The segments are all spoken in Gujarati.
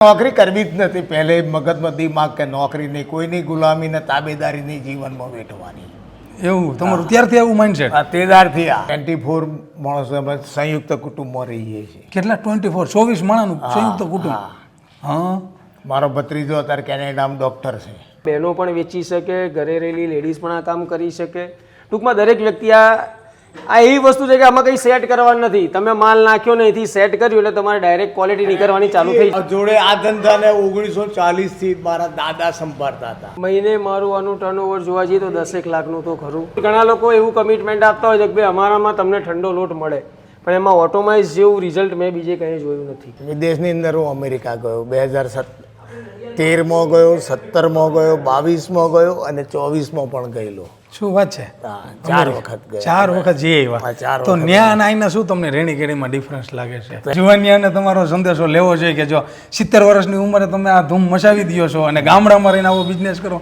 નોકરી કરવી જ નથી. પહેલે મગજમાં દિમાગ કે નોકરી નહીં, કોઈની ગુલામી ને તાબેદારી નહીં જીવનમાં વેઠવાની. એવું તમારું ત્યારથી આવું માઇન્ડસેટ? તેદારથી આ 24 માણસો અમે સંયુક્ત કુટુંબમાં રહીએ છીએ. કેટલા? 24 24 માણસનું સંયુક્ત કુટુંબ. હા, મારો ભત્રીજો અત્યારે કેનેડામાં ડૉક્ટર છે. બહેનો પણ વેચી શકે, ઘરે રહેલી લેડીઝ પણ આ કામ કરી શકે. ટૂંકમાં દરેક વ્યક્તિ આ એવી વસ્તુ છે કે આમાં કંઈ સેટ કરવાનું નથી. તમે માલ નાખ્યો ને અહીંથી સેટ કર્યું એટલે તમારે ડાયરેક્ટ ક્વોલિટી નીકળવાની ચાલુ થઈ જાય. જોડે આ ધંધાને 1940 થી મારા દાદા સંભાળતા હતા. મહિને મારું આનું ટર્નઓવર જોવા જઈએ તો 10 લાખનું તો ખરું. ઘણા લોકો એવું કમિટમેન્ટ આપતા હોય છે કે ભાઈ અમારામાં તમને ઠંડો લોટ મળે, પણ એમાં ઓટોમાઇઝ જેવું રિઝલ્ટ મેં બીજે કંઈ જોયું નથી. વિદેશની અંદર હું અમેરિકા ગયો, 2013માં ગયો, 17માં ગયો, 22માં ગયો અને 24માં પણ ગયેલો. શું વાત છે? 4 વખત ગયો. 4 વખત જઈ આવ્યા. તો ન્યા અને આઈના શું તમને રેણી કેણીમાં ડિફરન્સ લાગે છે? જુવાનિયાને તમારો સંદેશો લેવો જોઈએ કે જો 70 વર્ષની ઉંમરે તમે આ ધૂમ મચાવી દો છો અને ગામડામાં રહીને આવો બિઝનેસ કરો,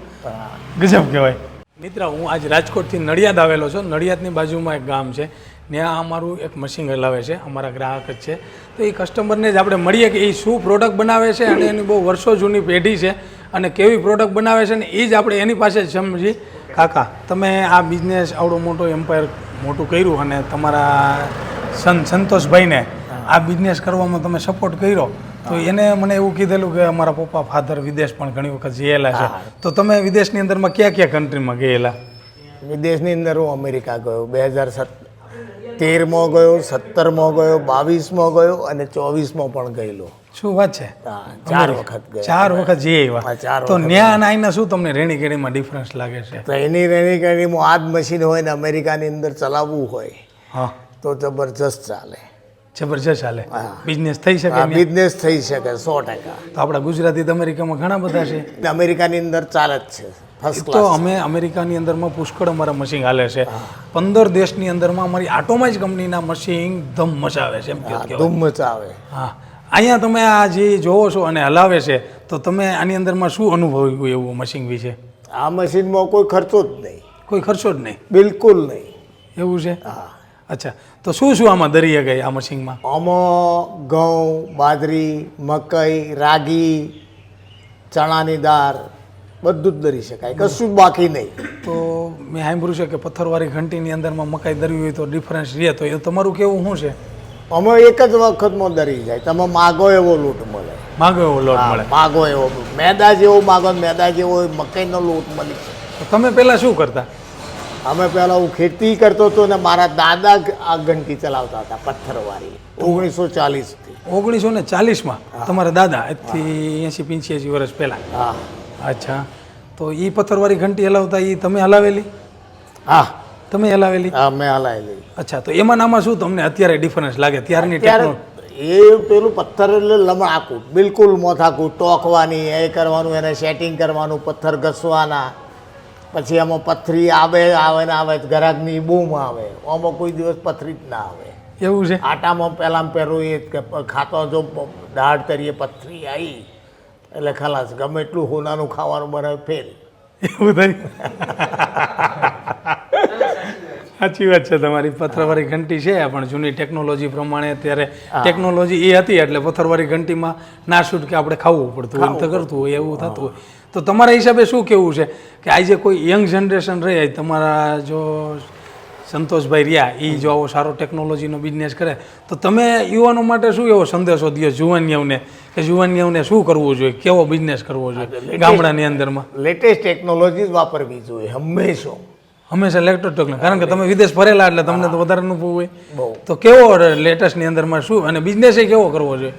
ગજબ કહેવાય. મિત્ર, હું આજ રાજકોટથી નડિયાદ આવેલો છું. નડિયાદની બાજુમાં એક ગામ છે, ત્યાં અમારું એક મશીન હલાવે છે, અમારા ગ્રાહક જ છે. તો એ કસ્ટમરને જ આપણે મળીએ કે એ શું પ્રોડક્ટ બનાવે છે અને એની બહુ વર્ષો જૂની પેઢી છે અને કેવી પ્રોડક્ટ બનાવે છે, ને એ જ આપણે એની પાસે જ સમજી. કાકા, તમે આ બિઝનેસ આવડો મોટો એમ્પાયર મોટું કર્યું અને તમારા સંતોષભાઈને આ બિઝનેસ કરવામાં તમે સપોર્ટ કર્યો, તો એને મને એવું કીધેલું કે અમારા પપ્પા ફાધર વિદેશ પણ ઘણી વખત જયેલા છે. તો તમે વિદેશની અંદરમાં કયા કયા કન્ટ્રીમાં ગયેલા? વિદેશની અંદર હું અમેરિકા ગયો, 2013માં ગયો, 17માં ગયો, 22માં ગયો અને 24માં પણ ગયેલો. શું વાત છે? 4 વખત ગયો. 4 વખત જઈ આવ્યા. તો ન્યા અને આઈના શું તમને રેણી કેણીમાં ડિફરન્સ લાગે છે? તો એની રેણી કેણીમાં આ જ મશીન હોય ને અમેરિકાની અંદર ચલાવવું હોય, હા, તો જબરજસ્ત ચાલે. જબરજસ્ત ચાલે. બિઝનેસ થઈ શકે? બિઝનેસ થઈ શકે 100%. તો આપણા ગુજરાતી તો અમેરિકામાં ઘણા બધા છે. અમેરિકાની અંદર ચાલે જ છે ફર્સ્ટ તો ક્લાસ. અમે અમેરિકાની અંદરમાં પુષ્કળ અમારા મશીન હાલે છે. 15 દેશની અંદરમાં અમારી ઓટોમાઇઝ કંપનીના મશીન ધમ મચાવે છે, એમ કહેવાય. ધૂમ મચાવે. હા, અહીંયા તમે આ જે જોવો છો અને હલાવે છે, તો તમે આની અંદરમાં શું અનુભવ્યું એવું મશીન વિશે? આ મશીનમાં કોઈ ખર્ચો જ નહીં. કોઈ ખર્ચો જ નહીં? બિલકુલ નહીં. એવું છે? હા. અચ્છા, તો શું શું આમાં દરી ગઈ આ મશીનમાં? આમાં ઘઉં, બાજરી, મકઈ, રાગી, ચણાની દાળ બધું જ દરી શકાય, કશું જ બાકી નહીં. તો મેં સાંભળ્યું છે કે પથ્થરવાળી ઘંટીની અંદરમાં મકાઈ દરવી હોય તો ડિફરન્સ રહે, તો એ તમારું કેવું શું છે? અમે એક જ વખતમાં દરી જાય. તમે માગો એવો લોટ મળે. માગો એવો લોટ મળે? માગો એવો. મેદા જેવો માગો, મેદા જેવો મકઈનો લોટ મળી છે. તો તમે પહેલાં શું કરતા? અમે પહેલાં હું ખેતી કરતો હતો ને મારા દાદા આ ઘંટી ચલાવતા હતા પથ્થરવાળી 1940થી. 1940માં તમારા દાદા? આજથી 80-85 વર્ષ પહેલાં? હા. અચ્છા, તો એ પથ્થરવાળી ઘંટી હલાવતા એ તમે હલાવેલી? હા, તમે હલાવેલી? હા, મેં હલાવેલી. અચ્છા, તો એમાં નામાં શું તમને અત્યારે ડિફરન્સ લાગે ત્યારની ટેકનોલોજી? એ પેલું પથ્થર એટલે લમણાકૂટ, બિલકુલ મોથાકૂટ, ટોકવાની, એ કરવાનું, એને સેટિંગ કરવાનું, પથ્થર ઘસવાના, પછી આમાં પથરી આવે ને આવે, ગ્રાહકની બૂમ આવે. આમાં કોઈ દિવસ પથરી જ ના આવે. એવું છે? આટામાં પહેલાં પહેલું એ કે ખાતો જો દાઢ કરીએ પથરી આવી એટલે ખલાસ. ગમે એટલું હોનાનું ખાવાનું બનાવે ફેલ. એવું થાય? સાચી વાત છે તમારી. પથ્થરવાળી ઘંટી છે પણ જૂની ટેકનોલોજી પ્રમાણે અત્યારે ટેકનોલોજી એ હતી એટલે પથ્થરવાળી ઘંટીમાં ના શૂટ કે આપણે ખાવું પડતું હોય, તો કરતું હોય, એવું થતું હોય. તો તમારા હિસાબે શું કેવું છે કે આજે કોઈ યંગ જનરેશન રહે, તમારા જો સંતોષભાઈ રહ્યા, એ જો આવો સારો ટેકનોલોજીનો બિઝનેસ કરે, તો તમે યુવાનો માટે શું એવો સંદેશો દો જુવાનિયાઓને કે જુવાનિયાઓને શું કરવું જોઈએ, કેવો બિઝનેસ કરવો જોઈએ ગામડાની અંદરમાં? લેટેસ્ટ ટેકનોલોજી જ વાપરવી જોઈએ હંમેશા લેટેસ્ટ ટેકનોલોજી. કારણ કે તમે વિદેશ ફરેલા એટલે તમને તો વધારે અનુભવ હોય. બહુ. તો કેવો લેટેસ્ટની અંદરમાં શું અને બિઝનેસ એ કેવો કરવો જોઈએ?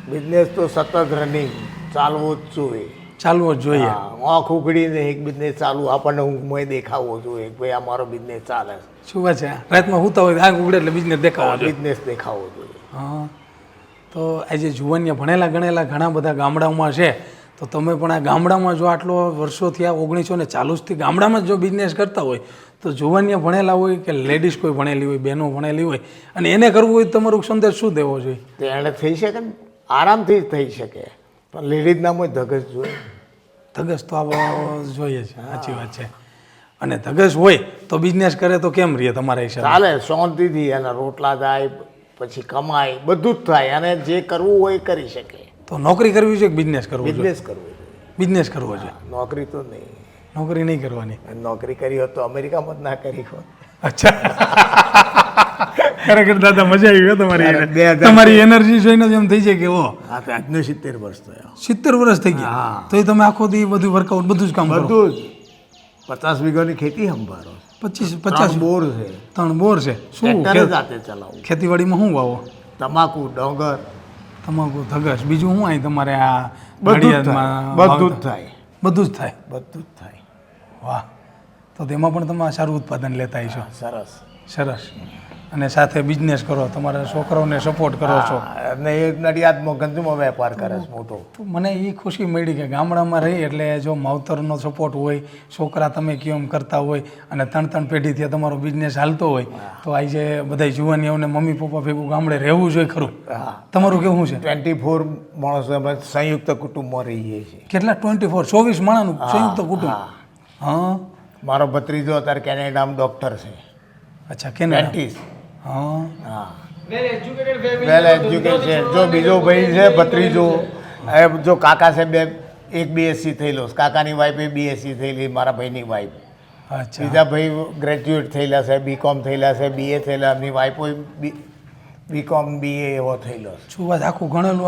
બિઝનેસ તો સતત રનિંગ ચાલવું જ જોઈએ. ચાલવો જ જોઈએ. આંખ ઉઘડીને એક બિઝનેસ ચાલુ આપણને ઊંઘમાં દેખાવો જોઈએ કે ભાઈ અમારો બિઝનેસ ચાલે. શું વાત છે? રાતમાં સૂતા હોય આંખ ઉઘડે એટલે બિઝનેસ દેખાવો જોઈએ. બિઝનેસ દેખાવો જોઈએ. હા, તો આજે જુવાનિયા ભણેલા ગણેલા ઘણા બધા ગામડાઓમાં છે, તો તમે પણ આ ગામડામાં જો આટલો વર્ષોથી આ 1940થી ગામડામાં જો બિઝનેસ કરતા હોય, તો જુવાનિયા ભણેલા હોય કે લેડીઝ કોઈ ભણેલી હોય, બહેનો ભણેલી હોય, અને એને કરવું હોય તમારું સંદેશ શું દેવો જોઈએ? તો એને થઈ શકે ને, આરામથી થઈ શકે, પણ લેડીઝનામાં ધગસ જોઈએ. ધગસ તો આવો જોઈએ છે. સાચી વાત છે. અને ધગસ હોય તો બિઝનેસ કરે તો કેમ રહે તમારા હિસાબે? ચાલે, શાંતિથી એના રોટલા થાય, પછી કમાય, બધું જ થાય, અને જે કરવું હોય એ કરી શકે. તો નોકરી કરવી છે કે બિઝનેસ કરવો છે? બિઝનેસ કરવો જોઈએ, બિઝનેસ કરવો છે, નોકરી તો નહીં. નોકરી નહીં કરવાની. નોકરી કરી હોત તો અમેરિકામાં જ ના કરી હોત. અચ્છા ખરેખર દાદા મજા આવી હો અરે, તમારી એનર્જી જોઈને જ એમ થઈ જાય કે ઓ હા તો આજનો 70 વર્ષ થયા. 70 વર્ષ થઈ ગયા તો તમે આખો દી બધું વર્કઆઉટ બધું જ કામ કરો? બધું જ 50 વીઘાની ખેતી સંભાળો, 50 બોર છે, 3 બોર છે. શું ટ્રેક્ટર જાતે ચલાવું, ખેતીવાડીમાં શું વાવો? તમાકુ, ડોંગર, તમાકુ, ધગસ, બીજું શું અહીં તમારે આ બધું જ થાય, નડિયાદમાં બધું જ થાય, બધું જ થાય? બધું જ થાય. વાહ, તો તેમાં પણ તમે સારું ઉત્પાદન લેતા હશો. સરસ. સરસ. અને સાથે બિઝનેસ કરો, તમારા છોકરાઓને સપોર્ટ કરો છો. હા, અને એ નડિયાદમાં ગંજમાં વેપાર કરે છે મોટો. તો મને એ ખુશી મળી કે ગામડામાં રહી એટલે જો માવતરનો સપોર્ટ હોય, છોકરા તમે કેમ કરતા હોય અને 3 પેઢીથી તમારો બિઝનેસ હાલતો હોય તો આજે બધા યુવાનીઓને મમ્મી પપ્પા ભેગું ગામડે રહેવું જોઈએ ખરું. હા, તમારું કેવું છે? 24 માણસો અમે સંયુક્ત કુટુંબમાં રહીએ છીએ. કેટલા? 24 માણસનું સંયુક્ત કુટુંબ? હા. મારો ભત્રીજો અત્યારે કેનેડામાં ડૉક્ટર છે. અચ્છા, કેનેડા. ડેન્ટિસ્ટ. હા. હા, વેલ એજ્યુકેટેડ વેલ એજ્યુકેટેડ. જો બીજો ભાઈ છે ભત્રીજો, એ જો કાકા છે એક BSc થયેલો, કાકાની વાઈફ BSc થયેલી, મારા ભાઈની વાઈફ. અચ્છા. બીજા ભાઈ ગ્રેજ્યુએટ થયેલા છે, BCom થયેલા છે, BA થયેલા, એમની વાઈફ BCom BA એવો થયેલો છે. શું વાત, આખું ભણેલું,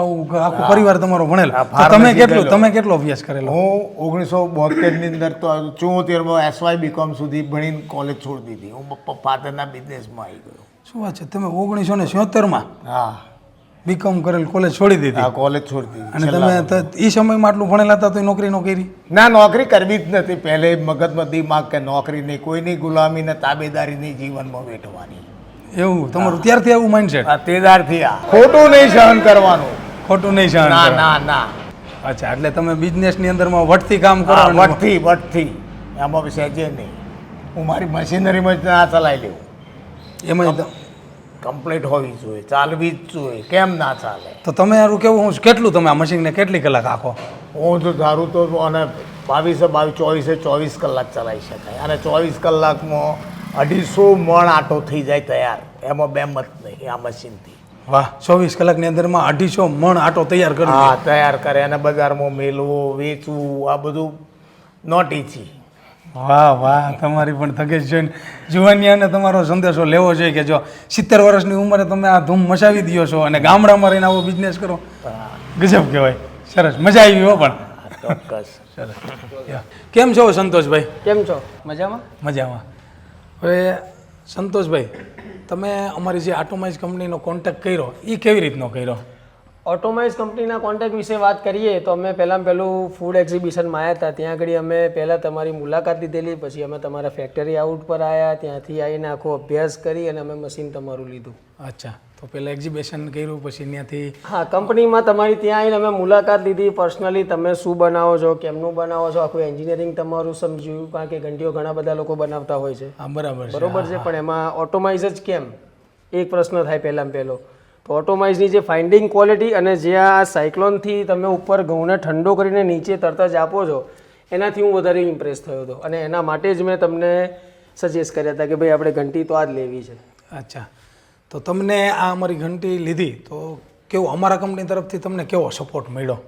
આખું પરિવાર તમારો ભણેલો. હા, તો તમે pharmacy તમે કેટલો અભ્યાસ કરેલો? હું 1972 ની અંદર તો 74 SY BCom સુધી ભણીને કોલેજ છોડી દીધી. હું ફાધરના બિઝનેસમાં આવી ગયો. શું વાત છે, તમે 1976માં હા, બીકોમ કરેલ, કોલેજ છોડી દીધી? આ કોલેજ છોડી અને દીધી. તમે એ સમયમાં આટલું ભણેલા હતા તો નોકરી ન કરી? ના, નોકરી કરવી જ નથી. પહેલે મગજમાં દિમાગ કે નોકરી નહીં, કોઈની ગુલામી ને તાબેદારી નહીં, જીવનમાં વેઠવાની. એવું તમારું ત્યારથી આવું માઇન્ડસેટ? આ તેદારથી આ ખોટું નહીં સહન કરવાનું. ખોટું નહીં સહન ના કરવાનું. ના ના. અચ્છા, એટલે તમે બિઝનેસની અંદરમાં વટથી કામ કરો? હા, વટથી એમાં સહેજે નહીં. હું મારી મશીનરીમાં જ ના ચલાવી લેવું. એમાં કમ્પ્લીટ હોવી જોઈએ, ચાલવી જ જોઈએ. કેમ ના ચાલે? તો તમે યાર કેવું, હું કેટલું તમે આ મશીનને કેટલી કલાક આખો? હું તો ધારું તો અને 24 કલાક ચલાવી શકાય. અને 24 કલાકમાં 250 મણ આટો થઈ જાય તૈયાર. એમાં બે મત નહીં આ મશીનથી. વાહ, 24 કલાકની અંદરમાં 250 મણ આટો તૈયાર કરી હા, તૈયાર કરે અને બજારમાં મેળવો, વેચવું, આ બધું નોટ ઇઝી. વાહ વાહ, તમારી પણ તકેજ જોઈને જુવાનિયાને તમારો સંદેશો લેવો જોઈએ કે જો 70 વર્ષની ઉંમરે તમે આ ધૂમ મચાવી દો છો અને ગામડામાં રહીને આવો બિઝનેસ કરો. ગજબ કહેવાય. સરસ, મજા આવી હો. પણ ચોક્કસ. સરસ. કેમ છો સંતોષભાઈ? કેમ છો? મજામાં? મજામાં. હવે સંતોષભાઈ, તમે અમારી જે આટોમાઇઝ કંપનીનો કોન્ટેક્ટ કર્યો એ કેવી રીતનો કર્યો? ઓટોમાઇઝ કંપનીના કોન્ટેક્ટ વિશે વાત કરીએ તો અમે પહેલાં ફૂડ એક્ઝિબિશનમાં આવ્યા હતા. ત્યાં આગળ અમે પહેલાં તમારી મુલાકાત લીધેલી, પછી અમે તમારા ફેક્ટરી આઉટ પર આવ્યા, ત્યાંથી આવીને આખો અભ્યાસ કરી અને અમે મશીન તમારું લીધું. અચ્છા, તો પહેલાં એક્ઝિબિશન કર્યું, પછી ત્યાંથી? હા, કંપનીમાં તમારી ત્યાં આવીને અમે મુલાકાત લીધી. પર્સનલી તમે શું બનાવો છો, કેમનું બનાવો છો, આખું એન્જિનિયરિંગ તમારું સમજ્યું, કારણ કે ઘંટીઓ ઘણા બધા લોકો બનાવતા હોય છે. હા, બરાબર છે. પણ એમાં ઓટોમાઇઝ જ કેમ, એક પ્રશ્ન થાય પહેલો. તો ઓટોમાઇઝની જે ફાઇન્ડિંગ ક્વોલિટી અને જે આ સાયક્લોનથી તમે ઉપર ઘઉંને ઠંડો કરીને નીચે તરત જ આપો છો, એનાથી હું વધારે ઇમ્પ્રેસ થયો હતો. અને એના માટે જ મેં તમને સજેસ્ટ કર્યા હતા કે ભાઈ આપણે ઘંટી તો આ જ લેવી છે. અચ્છા, તો તમને આ અમારી ઘંટી લીધી તો કેવો અમારા કંપની તરફથી તમને કેવો સપોર્ટ મળ્યો?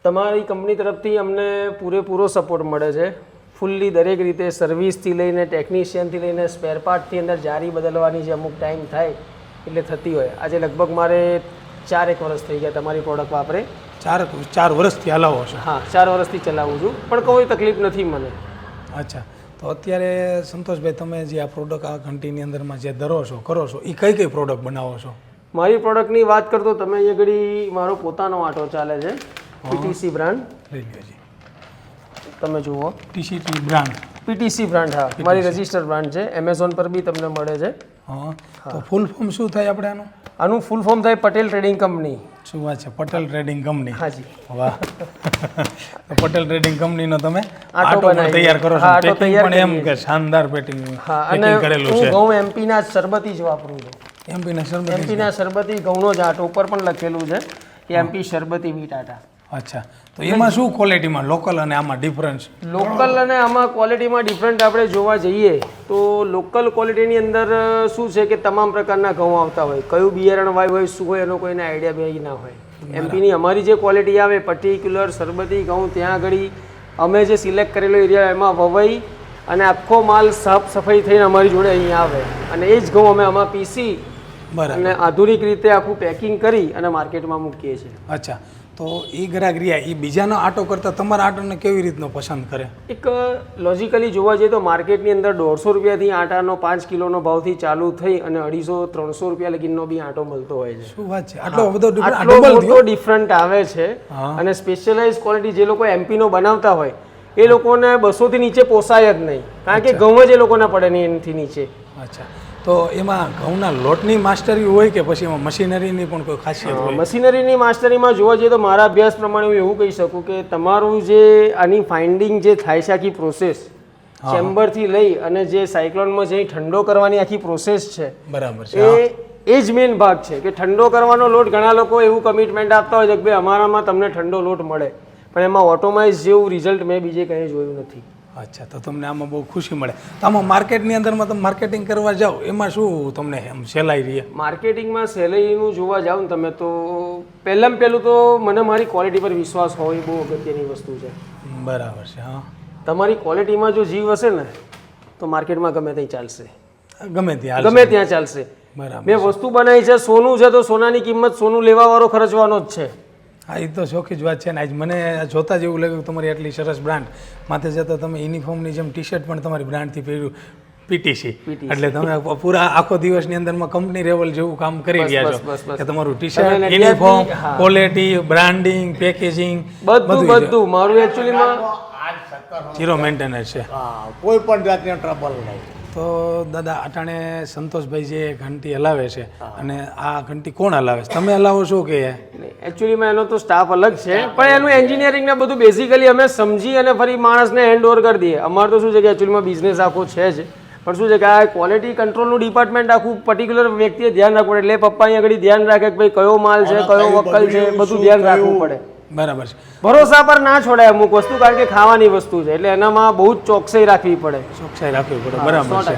તમારી કંપની તરફથી અમને પૂરેપૂરો સપોર્ટ મળે છે. ફૂલ્લી દરેક રીતે, સર્વિસથી લઈને ટેકનિશિયનથી લઈને સ્પેર પાર્ટથી અંદર જારી બદલવાની જે અમુક ટાઈમ થાય એટલે થતી હોય. આજે લગભગ મારે 4 વર્ષ થઈ ગયા તમારી પ્રોડક્ટ વાપરે. 4 વર્ષથી હલાવો છો? હા, 4 વર્ષથી ચલાવું છું, પણ કોઈ તકલીફ નથી મને. અચ્છા, તો અત્યારે સંતોષભાઈ તમે જે આ પ્રોડક્ટ આ ઘંટીની અંદરમાં જે ધરો છો, કરો છો, એ કઈ પ્રોડક્ટ બનાવો છો? મારી પ્રોડક્ટની વાત કરતો તમે અહીંયા ઘડી મારો પોતાનો આટો ચાલે છે, PTC બ્રાન્ડ. લઈ લ્યો. તમે જુઓ, TCT બ્રાન્ડ. PTC brand. હા, મારી રજિસ્ટર બ્રાન્ડ છે. એમેઝોન પર બી તમને મળે છે. હા, તો ફૂલ ફોર્મ શું થાય આપણે આનું ફૂલ ફોર્મ થાય પટેલ ટ્રેડિંગ કંપની. શું વાત છે, પટેલ ટ્રેડિંગ કંપની? હાજી. વાહ. તો પટેલ ટ્રેડિંગ કંપનીનો તમે આટો પણ તૈયાર કરો છો? આટો તૈયાર પણ એમ કે શાનદાર પેકિંગ કરેલું છે. ઘઉં એમપીના શરબતી જ વાપરું છું. એમપીના શરબતી ઘઉંનો જ આટો ઉપર પણ લખેલું છે કે એમપી શરબતી વીટ આટા. અચ્છા, તો એમાં શું ક્વોલિટીમાં લોકલ અને આમાં ડિફરન્સ? લોકલ અને આમાં ક્વોલિટીમાં ડિફરન્ટ આપણે જોવા જઈએ તો લોકલ ક્વોલિટીની અંદર શું છે કે તમામ પ્રકારના ઘઉં આવતા હોય, કયું બિયારણ વાવ્યું હોય, શું હોય એનો કોઈને આઈડિયા બી ના હોય. એમપીની અમારી જે ક્વોલિટી આવે પર્ટિક્યુલર સરબતી ઘઉં ત્યાં આગળ અમે જે સિલેક્ટ કરેલો એરિયા એમાં વવાઈ અને આખો માલ સાફ સફાઈ થઈને અમારી જોડે અહીંયા આવે અને એ જ ઘઉં અમે આમાં પીસી બરાબર. અને આધુનિક રીતે આખું પેકિંગ કરી અને માર્કેટમાં મૂકીએ છીએ. અચ્છા, તો એ ગ્રાહક રહ્યા એ બીજાનો આટો કરતાં તમારા આટોને કેવી રીતનો પસંદ કરે? એક લોજિકલી જોવા જઈએ તો માર્કેટની અંદર 150 રૂપિયાથી આટાનો 5 કિલોનો ભાવથી ચાલુ થઈ અને 250-300 રૂપિયા લગીનો બી આટો મળતો હોય છે. શું વાત છે, આટલો બધો આટલો મોટો ડિફરન્ટ આવે છે. અને સ્પેશિયલાઇઝ ક્વોલિટી જે લોકો એમપી નો બનાવતા હોય એ લોકોને 200 થી નીચે પોસાય જ નહીં, કારણ કે ઘઉં જ એ લોકોને પડે નહીં એનાથી નીચે. અચ્છા, તો એમાં ઘઉંના લોટની માસ્ટરી હોય કે પછી એમાં મશીનરીની પણ કોઈ ખાસિયત હોય? મશીનરીની માસ્ટરીમાં જોવા જઈએ તો મારા અભ્યાસ પ્રમાણે હું એવું કહી શકું કે તમારું જે આની ફાઇન્ડિંગ જે થાય છે આખી પ્રોસેસ ચેમ્બરથી લઈ અને જે સાયક્લોનમાં જઈ ઠંડો કરવાની આખી પ્રોસેસ છે, બરાબર છે, એ જ મેઇન ભાગ છે કે ઠંડો કરવાનો લોટ. ઘણા લોકો એવું કમિટમેન્ટ આપતા હોય છે કે ભાઈ અમારામાં તમને ઠંડો લોટ મળે, પણ એમાં ઓટોમાઇઝ જેવું રિઝલ્ટ મેં બીજે કંઈ જોયું નથી. અચ્છા, તો તમને આમાં બહુ ખુશી મળે. તો આમાં માર્કેટની અંદરમાં તમે માર્કેટિંગ કરવા જાઓ એમાં શું તમને એમ સહેલાઈ રહે? માર્કેટિંગમાં સેલેરીનું જોવા જાઓ ને તમે તો પહેલાં પહેલું તો મને મારી ક્વોલિટી પર વિશ્વાસ હોવો એ બહુ અગત્યની વસ્તુ છે. બરાબર છે. હા, તમારી ક્વોલિટીમાં જો જીવ હશે ને તો માર્કેટમાં ગમે ત્યાં ચાલશે, ગમે ત્યાં ગમે ત્યાં ચાલશે. બરાબર. મેં વસ્તુ બનાવી છે, સોનું છે તો સોનાની કિંમત સોનું લેવાવાળો ખર્ચવાનો જ છે. હા, એ તો ચોખ્ખી જ વાત છે ને. આજ મને જોતા જ એવું લાગ્યું તમારી આટલી સરસ બ્રાન્ડ માથે જતા તમે યુનિફોર્મની જેમ ટી શર્ટ પણ તમારી બ્રાન્ડથી પહેર્યું, પીટીસી. એટલે તમે પૂરા આખો દિવસની અંદરમાં કંપની લેવલ જેવું કામ કરી રહ્યા છો કે તમારું T shirt, uniform, quality, branding, packaging બધું મારું એકચ્યુઅલીમાં ઝીરો મેન્ટેનન્સ છે. કોઈ પણ જાતની ટ્રબલ નહીં. તો દાદા અટાણે સંતોષભાઈ જે ઘંટી હલાવે છે અને આ ઘંટી કોણ હલાવે છે, તમે હલાવો છો કે? એકચ્યુઅલીમાં એનો તો સ્ટાફ અલગ છે, પણ એનું એન્જિનિયરિંગ ને બધું બેઝિકલી અમે સમજી અને ફરી માણસને હેન્ડ ઓવર કરી દઈએ. અમારે તો શું છે કે એકચ્યુઅલીમાં બિઝનેસ આખો છે જ, પણ શું છે કે આ ક્વોલિટી કંટ્રોલનું ડિપાર્ટમેન્ટ આખું પર્ટિક્યુલર વ્યક્તિએ ધ્યાન રાખવું પડે. એટલે પપ્પા અહીંયા આગળ ધ્યાન રાખે કે ભાઈ કયો માલ છે, કયો વકલ છે, બધું ધ્યાન રાખવું પડે. બરાબર છે. ભરોસા પર ના છોડાય અમુક વસ્તુ, કારણ કે ખાવાની વસ્તુ છે એટલે એનામાં બહુ જ ચોકસાઈ રાખવી પડે. ચોકસાઈ રાખવી પડે. બરાબર છે.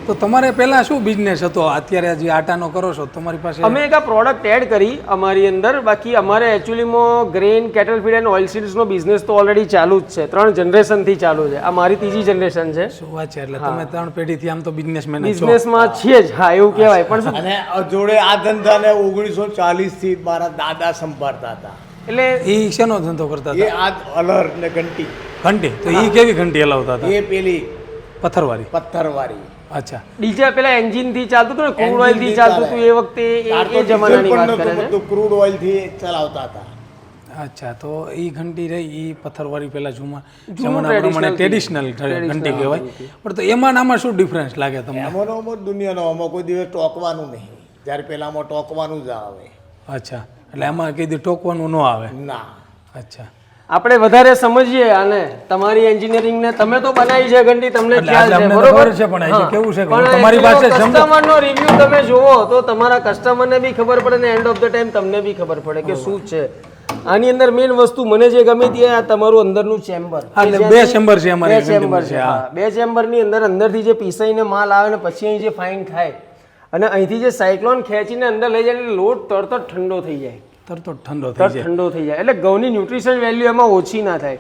તો તમારે પહેલા શું બિઝનેસ હતો? અત્યારે જે આટાનો કરો છો તમારી પાસે? અમે એક આ પ્રોડક્ટ એડ કરી અમારી અંદર. બાકી અમારે એકચ્યુઅલીમાં grain, cattle feed and oil સીડ્સનો બિઝનેસ તો ઓલરેડી ચાલુ જ છે, 3 જનરેશનથી ચાલુ છે. આ મારી 3જી જનરેશન છે. શું વાત છે, એટલે તમે 3 પેઢીથી આમ તો બિઝનેસમેન બિઝનેસમાં છીએ જ. હા, એવું કહેવાય. પણ શું અને જોડે આ ધંધાને 1940 થી મારા દાદા સંભાળતા હતા. એટલે એ શેનો ધંધો કરતા એ હતા? આ અલર ને ઘંટી. ઘંટી? તો એ કેવી ઘંટી હલાવતા હતા? એ પેલી પથ્થરવાળી? પથ્થરવાળી. અચ્છા. ડીઝલ પેલા એન્જિન થી ચાલતું હતું ને, ક્રૂડ ઓઇલ થી ચાલતું હતું એ વખતે, એ જમાનાની વાત કરે છે. બધું ક્રૂડ ઓઇલ થી ચલાવતા હતા. અચ્છા, તો એ ઘંટી રહી એ પથ્થરવાળી પેલા જમાના પ્રમાણે ટ્રેડિશનલ ઘંટી કહેવાય. પણ તો એમાં ને આમાં શું ડિફરન્સ લાગે તમને? એમાં દુનિયાનો આમાં કોઈ દિવસ ટોકવાનું નહીં, જ્યારે પેલામાં ટોકવાનું જ આવે. અચ્છા, એટલે આમાં કીધું ટોકવાનું ન આવે? ના. અચ્છા, આપણે વધારે સમજીએ આને, તમારી એન્જિનિયરિંગ ને તમે તો બનાવી છે ઘંટી, તમને ખ્યાલ છે, બરોબર છે. પણ હા. કેવું છે કે પણ તમારી પાસે કસ્ટમરનો રિવ્યુ તમે જુઓ તો તમારા કસ્ટમરને બી ખબર પડે ને એન્ડ ઓફ ધ ટાઈમ તમને બી ખબર પડે કે શું છે આની અંદર. મેઇન વસ્તુ મને જે ગમી હતી આ તમારું અંદરનું ચેમ્બર. એટલે 2 ચેમ્બર છે અમારી ચેમ્બર છે. 2 ચેમ્બરની અંદરથી જે પીસાઈને માલ આવે ને પછી અહીં જે ફાઇન થાય અને અહીંથી જે સાયક્લોન ખેંચીને અંદર લઈ જાય એટલે લોટ તરત જ ઠંડો થઈ જાય. તરત ઠંડો થઈ જાય. ઠંડો થઈ જાય એટલે ઘઉંની ન્યુટ્રિશન વેલ્યુ એમાં ઓછી ના થાય.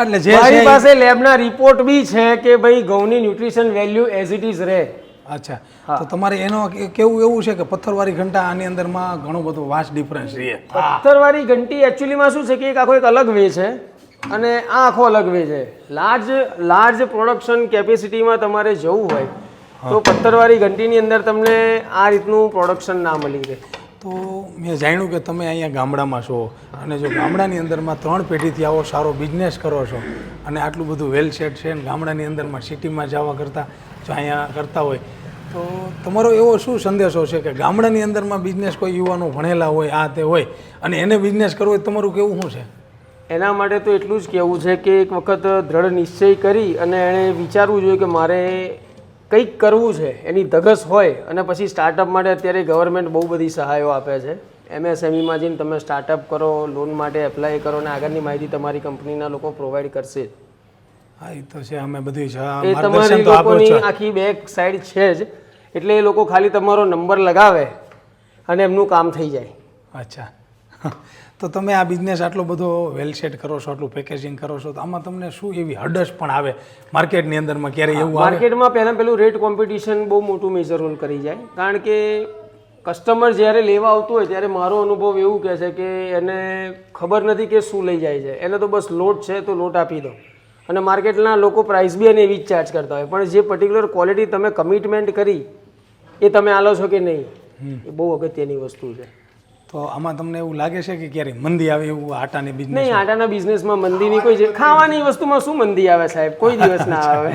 એટલે જે મારી પાસે લેબના રિપોર્ટ બી છે કે ભાઈ ઘઉંની nutrition value as it is રહે. અચ્છા, તો તમારે એનો કેવું એવું છે કે પથ્થરવાળી ઘંટા આની અંદરમાં ઘણો બધો વાસ્ટ ડિફરન્સ રહે? પથ્થરવાળી ઘંટી એકચ્યુઅલીમાં શું છે કે એક આખો એક અલગ વે છે અને આ આખો અલગ વે છે. લાર્જ પ્રોડક્શન કેપેસિટીમાં તમારે જવું હોય તો પથ્થરવાળી ઘંટીની અંદર તમને આ રીતનું પ્રોડક્શન ના મળી રહે. તો મેં જાણ્યું કે તમે અહીંયા ગામડામાં છો અને જો ગામડાની અંદરમાં 3 પેઢીથી આવો સારો બિઝનેસ કરો છો અને આટલું બધું વેલ સેટ છે ને ગામડાની અંદરમાં સિટીમાં જવા કરતાં જો અહીંયા કરતા હોય તો તમારો એવો શું સંદેશો છે કે ગામડાની અંદરમાં બિઝનેસ કોઈ યુવાનો ભણેલા હોય આ તે હોય અને એને બિઝનેસ કરવો હોય તમારું કેવું શું છે? એના માટે તો એટલું જ કહેવું છે કે એક વખત દ્રઢ નિશ્ચય કરી અને એણે વિચારવું જોઈએ કે મારે કંઈક કરવું છે, એની ધગસ હોય અને પછી સ્ટાર્ટઅપ માટે અત્યારે ગવર્મેન્ટ બહુ બધી સહાયો આપે છે. MSMEમાં જઈને તમે સ્ટાર્ટઅપ કરો, લોન માટે એપ્લાય કરો અને આગળની માહિતી તમારી કંપનીના લોકો પ્રોવાઈડ કરશે. હા, એ તો છે. અમે બધી એ તમારી લોકોની આખી બેક સાઈડ છે જ, એટલે એ લોકો ખાલી તમારો નંબર લગાવે અને એમનું કામ થઈ જાય. અચ્છા, તો તમે આ બિઝનેસ આટલો બધો વેલ સેટ કરો છો, આટલું પેકેજિંગ કરો છો, તો આમાં તમને શું એવી હડસ પણ આવે માર્કેટની અંદરમાં ક્યારે એવું આવે? માર્કેટમાં પેલું રેટ કોમ્પિટિશન બહુ મોટું મેજર રોલ કરી જાય. કારણ કે કસ્ટમર જ્યારે લેવા આવતું હોય ત્યારે મારો અનુભવ એવું કહે છે કે એને ખબર નથી કે શું લઈ જાય છે, એને તો બસ લોટ છે તો લોટ આપી દો. અને માર્કેટના લોકો પ્રાઇસ બી એને એવી જ ચાર્જ કરતા હોય, પણ જે પર્ટિક્યુલર ક્વોલિટી તમે કમિટમેન્ટ કરી એ તમે આલો છો કે નહીં, એ બહુ અગત્યની વસ્તુ છે. તો આમાં તમને એવું લાગે છે કે ક્યારે મંદી આવે એવું આટાની બિઝનેસ? નહીં, આટાના બિઝનેસમાં મંદીની કોઈ છે? ખાવાની વસ્તુમાં શું મંદી આવે સાહેબ? કોઈ દિવસ ના આવે.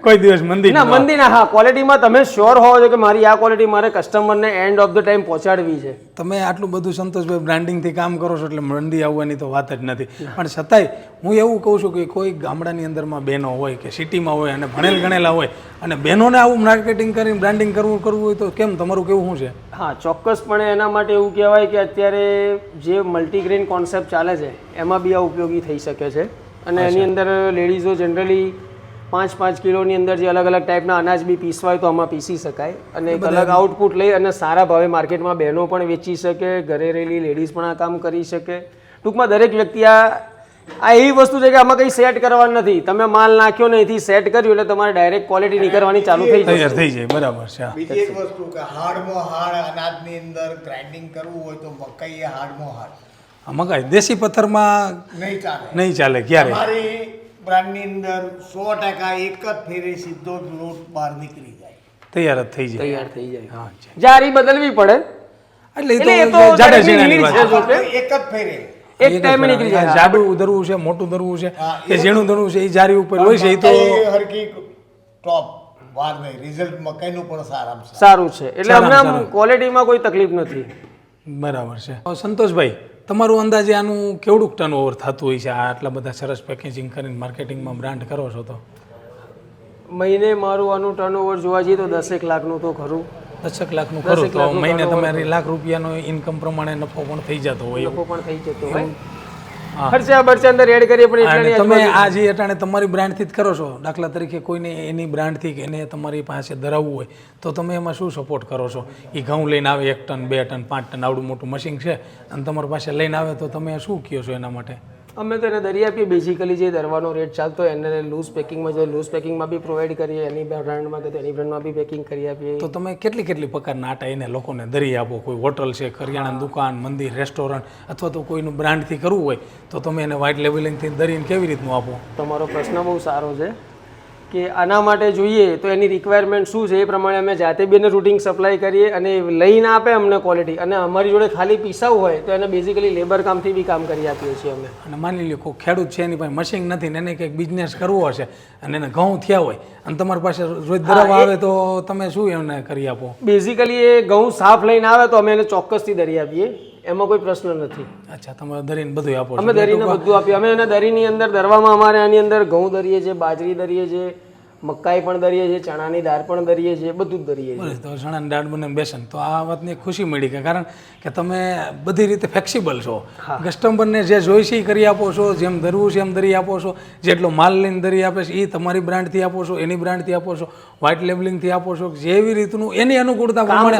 કોઈ દિવસ મંદી ના, મંદી ના. હા, ક્વોલિટીમાં તમે શ્યોર હોવો છો કે મારી આ ક્વોલિટી મારે કસ્ટમરને એન્ડ ઓફ ધ ટાઈમ પહોંચાડવી છે. તમે આટલું બધું સંતોષભાઈ બ્રાન્ડિંગથી કામ કરો છો એટલે મંદી આવવાની તો વાત જ નથી. પણ છતાંય હું એવું કહું છું કે કોઈ ગામડાની અંદરમાં બહેનો હોય કે સિટીમાં હોય અને ભણેલ ગણેલા હોય અને બહેનોને આવું માર્કેટિંગ કરીને બ્રાન્ડિંગ કરવું હોય તો કેમ, તમારું કેવું શું છે? હા, ચોક્કસપણે એના માટે એવું કહેવાય કે અત્યારે જે મલ્ટીગ્રેન કોન્સેપ્ટ ચાલે છે એમાં બી આ ઉપયોગી થઈ શકે છે. અને એની અંદર લેડીઝો જનરલી 5-5 કિલોની અંદર જે અલગ અલગ ટાઈપના અનાજ બી પીસવા હોય તો આમાં પીસી શકાય અને એક અલગ આઉટપુટ લઈ અને સારા ભાવે માર્કેટમાં બહેનો પણ વેચી શકે, ઘરે રહેલી લેડીઝ પણ આ કામ કરી શકે. ટૂંકમાં દરેક વ્યક્તિ આ એવી વસ્તુ છે કે આમાં કંઈ સેટ કરવાનું નથી. તમે માલ નાખ્યો ને એથી સેટ કર્યું એટલે તમારે ડાયરેક્ટ ક્વોલિટી નીકળવાની ચાલુ થઈ તૈયાર થઈ જાય. બરાબર છે. બીજી એક વસ્તુ કે હાર્ડમાં હાર્ડ અનાજની અંદર ગ્રાઇન્ડિંગ કરવું હોય તો મકાઈ એ હાર્ડમાં હાર્ડ. મકાઈ દેશી પથ્થરમાં નહીં ચાલે, નહીં ચાલે ક્યારે. અમારી બ્રાન્ડની અંદર 100% એક જ ફેરે સીધો જ લોટ બહાર નીકળી જાય, તૈયાર જ થઈ જાય. તૈયાર થઈ જાય. હા, જારી બદલવી પડે એટલે એ તો જાડા ઝીણાની વાત છે. એક જ ફેરે એક ટાઈમે નીકળી જાય. જાડું દરવું છે, મોટું દરવું છે કે ઝીણું દરવું છે, એ જારી ઉપર હોય છે. એ તો હરકી ટોપ વાર નહીં, રિઝલ્ટ મકાઈનું પણ સારામાં સારું છે. એટલે અમને આમ ક્વોલિટીમાં કોઈ તકલીફ નથી. બરાબર છે. સંતોષભાઈ, તમારું અંદાજે આનું કેવડું ટર્નઓવર થતું હોય છે આટલા બધા સરસ પેકેજિંગ કરીને માર્કેટિંગમાં બ્રાન્ડ કરો છો તો? મહિને મારું આનું ટર્નઓવર જોવા જઈએ તો 10 લાખનું તો ખરું. 10 લાખનું ખરું તો મહિને તમારી લાખ રૂપિયાનો ઇન્કમ પ્રમાણે નફો પણ થઈ જતો હોય. નફો પણ થઈ જતો હોય. ખર્ચા બરચા અંદર એડ કરીએ પણ એટલાની તમે આ જે અટાણે તમારી બ્રાન્ડથી જ કરો છો, દાખલા તરીકે કોઈને એની બ્રાન્ડથી કે એને તમારી પાસે ધરાવવું હોય તો તમે એમાં શું સપોર્ટ કરો છો? એ ઘઉં લઈને આવે 1 ટન 2 ટન 5 ટન આવડું મોટું મશીન છે અને તમારી પાસે લઈને આવે તો તમે શું કહો છો એના માટે? અમે તો એને દરી આપીએ. બેઝિકલી જે દરવાનો રેટ ચાલતો હોય એને લૂઝ પેકિંગમાં જો લૂઝ પેકિંગમાં બી પ્રોવાઈડ કરીએ, એની બ્રાન્ડમાં કે એની બ્રાન્ડમાં બી પેકિંગ કરી આપીએ. તો તમે કેટલી પ્રકારના આટા એને લોકોને દરી આપો? કોઈ હોટલ છે, કરિયાણાની દુકાન, મંદિર, રેસ્ટોરન્ટ અથવા તો કોઈનું બ્રાન્ડથી કરવું હોય તો તમે એને વ્હાઇટ લેબલિંગથી દરીને કેવી રીતનું આપો? તમારો પ્રશ્ન બહુ સારો છે કે આના માટે જોઈએ તો એની રિક્વાયરમેન્ટ શું છે એ પ્રમાણે અમે જાતે બી એને રૂટિંગ સપ્લાય કરીએ અને લઈને આપે અમને ક્વોલિટી. અને અમારી જોડે ખાલી પીસાવું હોય તો એને બેઝિકલી લેબર કામથી બી કામ કરી આપીએ છીએ અમે. અને માની લો કોઈ ખેડૂત છે એની પાસે મશીન નથી ને એને કંઈક બિઝનેસ કરવો હશે અને એને ઘઉં થયા હોય અને તમારી પાસે રોજ દરવા આવે તો તમે શું એમને કરી આપો? બેઝિકલી એ ઘઉં સાફ લઈને આવે તો અમે એને ચોક્કસથી દરી આપીએ, એમાં કોઈ પ્રશ્ન નથી. અચ્છા, તમે દરીને બધું આપો છો? અમે દરીને બધું આપીએ. અમે એને દરીની અંદર દરવામાં અમારે આની અંદર ઘઉં દરીએ છે, બાજરી દરીએ છે, મકાઈ પણ દરીએ છે, ચણાની દાળ પણ દરીએ છે, બધું જ દરીએ છે. તો ચણાની દાળ બને બેસન તો આ વાતની ખુશી મળી કે કારણ કે તમે બધી રીતે ફ્લેક્સિબલ છો. કસ્ટમરને જે જોઈશે એ કરી આપો છો, જેમ દરવું છે એમ દરી આપો છો, જેટલો માલ લઈને દરી આપે છે એ તમારી બ્રાન્ડથી આપો છો, એની બ્રાન્ડથી આપો છો, વ્હાઇટ લેબલિંગથી આપો છો, જેવી રીતનું એની અનુકૂળતા પ્રમાણે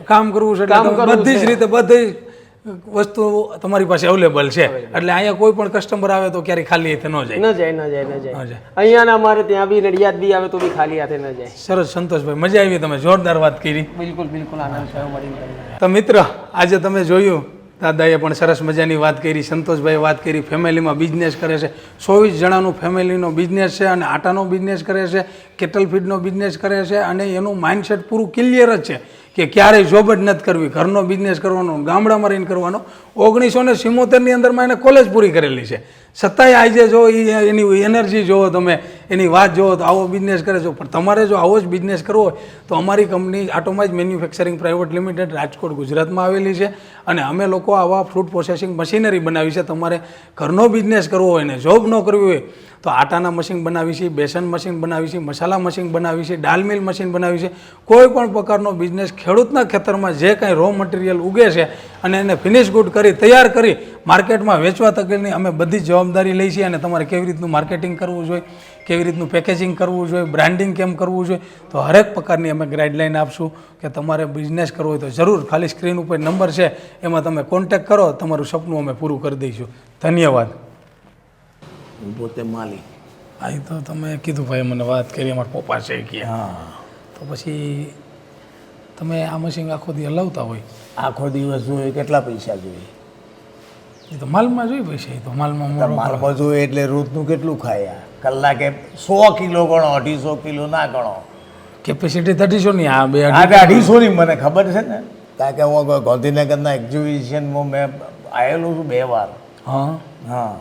કામ કરવું છે. એટલે બધી જ રીતે બધી વસ્તુ તમારી પાસે અવેલેબલ છે. એટલે અહીંયા કોઈ પણ કસ્ટમર આવે તો ક્યારેય ખાલી હાથે ન જાય. અહીંયા અમારે ત્યાં બી નડિયાદ બી આવે તો બી ખાલી હાથે ન જાય. સરસ સંતોષભાઈ, મજા આવી, તમે જોરદાર વાત કરી. બિલકુલ આનંદ થયો મળીને. તો મિત્ર, આજે તમે જોયું દાદાએ પણ સરસ મજાની વાત કરી, સંતોષભાઈએ વાત કરી, ફેમિલીમાં બિઝનેસ કરે છે, 24 જણાનું ફેમિલીનો બિઝનેસ છે અને આટાનો બિઝનેસ કરે છે, કેટલ ફીડનો બિઝનેસ કરે છે અને એનું માઇન્ડસેટ પૂરું ક્લિયર જ છે કે ક્યારેય જોબ જ નથી કરવી, ઘરનો બિઝનેસ કરવાનો, ગામડામાં રહીને કરવાનો. 1977ની અંદરમાં એને કોલેજ પૂરી કરેલી છે, છતાંય આજે જો એની એનર્જી જુઓ, તમે એની વાત જુઓ તો આવો બિઝનેસ કરે છો. પણ તમારે જો આવો જ બિઝનેસ કરવો હોય તો અમારી company Atomize Manufacturing Private Limited Rajkot ગુજરાતમાં આવેલી છે અને અમે લોકો આવા ફ્રૂટ પ્રોસેસિંગ મશીનરી બનાવી છે. તમારે ઘરનો બિઝનેસ કરવો હોય ને જોબ ન કરવી હોય તો આટાના મશીન બનાવી છે, બેસન મશીન બનાવી છે, મસાલા મશીન બનાવી છે, દાલ મિલ મશીન બનાવી છે. કોઈ પણ પ્રકારનો બિઝનેસ ખેડૂતના ખેતરમાં જે કાંઈ રો મટીરિયલ ઉગે છે અને એને ફિનિશ ગુડ કરી તૈયાર કરી માર્કેટમાં વેચવા તકેની અમે બધી જવાબદારી લઈ છીએ. અને તમારે કેવી રીતનું માર્કેટિંગ કરવું જોઈએ, કેવી રીતનું પેકેજિંગ કરવું જોઈએ, બ્રાન્ડિંગ કેમ કરવું જોઈએ, તો હરેક પ્રકારની અમે ગાઈડલાઈન આપશું કે તમારે બિઝનેસ કરવો હોય તો જરૂર ખાલી સ્ક્રીન ઉપર નંબર છે એમાં તમે કોન્ટેક કરો, તમારું સપનું અમે પૂરું કરી દઈશું. ધન્યવાદ. હું પોતે માલિક. આ તો તમે કીધું ભાઈ, મને વાત કરી અમારા પપ્પા છે કે હા, તો પછી તમે આ મશીન આખો દી હલાવતા હોય, આખો દિવસ જોઈએ કેટલા પૈસા જોઈએ? એ તો માલમાં જોઈએ પૈસા, એ તો માલમાં મોરો માલમાં જોઈએ એટલે રોજનું કેટલું ખાય? કલાકે 100 કિલો ગણો, 250 કિલો ના ગણો. કેપેસિટી 350 ની આ બે આ 250 ની મને ખબર છે ને, કારણ કે હું ગાંધીનગરના એક્ઝિબિશનમાં મેં આવેલું છું 2 વાર. હા હા,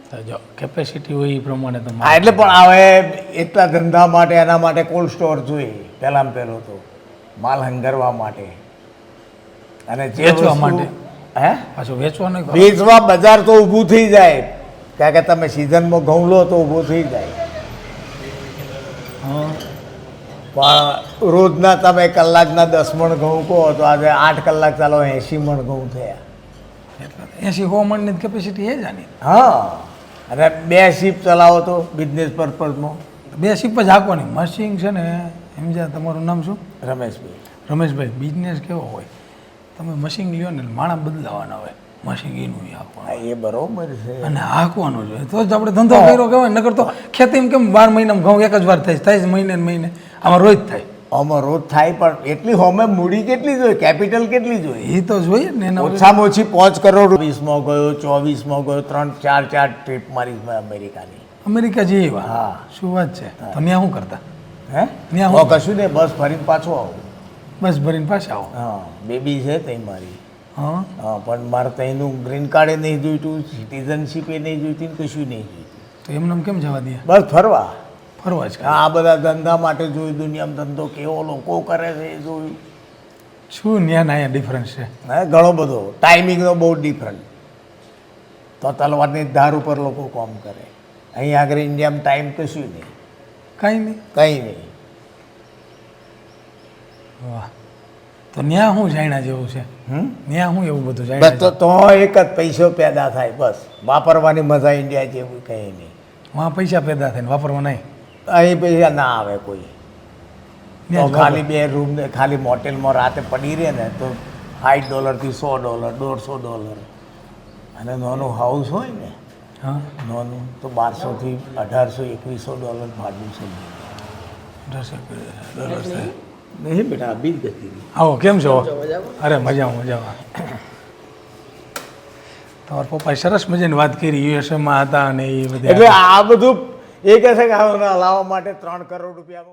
તો જો કેપેસિટી હોય એ પ્રમાણે તમે હા, એટલે પણ હવે એટલા ધંધા માટે એના માટે કોલ્ડ સ્ટોર જોઈએ પહેલાં પહેલો તો, માલ હંગરવા માટે અને જે વેચવા વસ્તુ- માટે. હે પાછું વેચવાનું વેચવા બજાર તો ઊભું થઈ જાય, કારણ કે તમે સિઝનમાં ઘઉં લો તો ઊભું થઈ જાય. હા પણ રોજના તમે કલાકના 10 મણ ઘઉં કહો તો આજે 8 કલાક ચાલો 80 મણ ઘઉં થયા. એટલે 80 મણની કેપેસિટી એ જ આની. હા, અને 2 શિપ ચલાવો તો બિઝનેસ પર્પઝમાં. 2 શીપ જ હાંકવાની. મશીન છે ને સમજ્યા? તમારું નામ શું? રમેશભાઈ. રમેશભાઈ. બિઝનેસ કેવો હોય, તમે મશીન લ્યો ને માણસ બદલાવાના હોય, મશીન એનું હાંકવાનું હા, એ બરોબર છે. અને હાંકવાનું જોઈએ તો જ આપણે ધંધો કર્યો કહેવાય. નકર તો ખેતીમાં કેમ 12 મહિનામાં ઘઉં એક જ વાર થાય છે મહિને ને મહિને, આમાં રોજ થાય. આમાં રોજ થાય પણ એટલી હોમે મૂડી કેટલી જોઈએ, કેપિટલ કેટલી જોઈએ? એ તો જોઈએ ને એના ઓછામાં ઓછી 5 કરોડ 20માં ગયો, 24માં ગયો, 3-4 ટ્રીપ મારી મેં અમેરિકાની. અમેરિકા જઈએ વા. હા. શું વાત છે? તો ત્યાં શું કરતા? હે ત્યાં હું કશું નહીં, બસ ફરીને પાછો આવું. બસ ભરીને પાછા આવો. હા, બેબી છે તઈ મારી. હા હા, પણ મારે ત્યાંનું ગ્રીન કાર્ડે નહીં જોઈતું, સિટીઝનશીપે નહીં જોઈતી, ને કશું નહીં જોઈતું. તો એમને કેમ જવા દે? બસ ફરવા. ફરવા જ કરે. આ બધા ધંધા માટે જોયું, દુનિયામાં ધંધો કેવો લોકો કરે છે એ જોયું. શું ન્યા અહીંયા ડિફરન્સ છે? હે, ઘણો બધો ટાઈમિંગનો બહુ ડિફરન્ટ. તો તલવારની ધાર ઉપર લોકો કામ કરે. અહીંયા આગળ ઇન્ડિયામાં ટાઈમ કશું નહીં, કાંઈ નહીં. કંઈ નહીં. વાહ. તો ન્યા શું જાણ્યા જેવું છે? ન્યા શું એવું બધું બસ જાણ્યા? તો એક જ પૈસો પેદા થાય, બસ વાપરવાની મજા ઇન્ડિયા જેવું કંઈ નહીં. વાં પૈસા પેદા થાય ને વાપરવા નહીં. અહીં પૈસા ના આવે કોઈ. તો ન્યા જ ખાલી 2 રૂમ ને ખાલી મોટેલમાં રાતે પડી રહે ને તો $60 થી $100, $150. અને નાનું હાઉસ હોય ને, હા નાનું તો 1200 થી 1800-2100 ભાડું છે. ડરસ થાય. નહીં બેટા, અભી જ ગતિ. આવો, કેમ છો? અરે મજામાં મજામાં. તમારા પપ્પાએ સરસ મજાની વાત કરી, યુએસએમાં હતા અને એ બધી. એટલે આ બધું એ કહે છે કે આને હલાવવા માટે 3 કરોડ રૂપિયા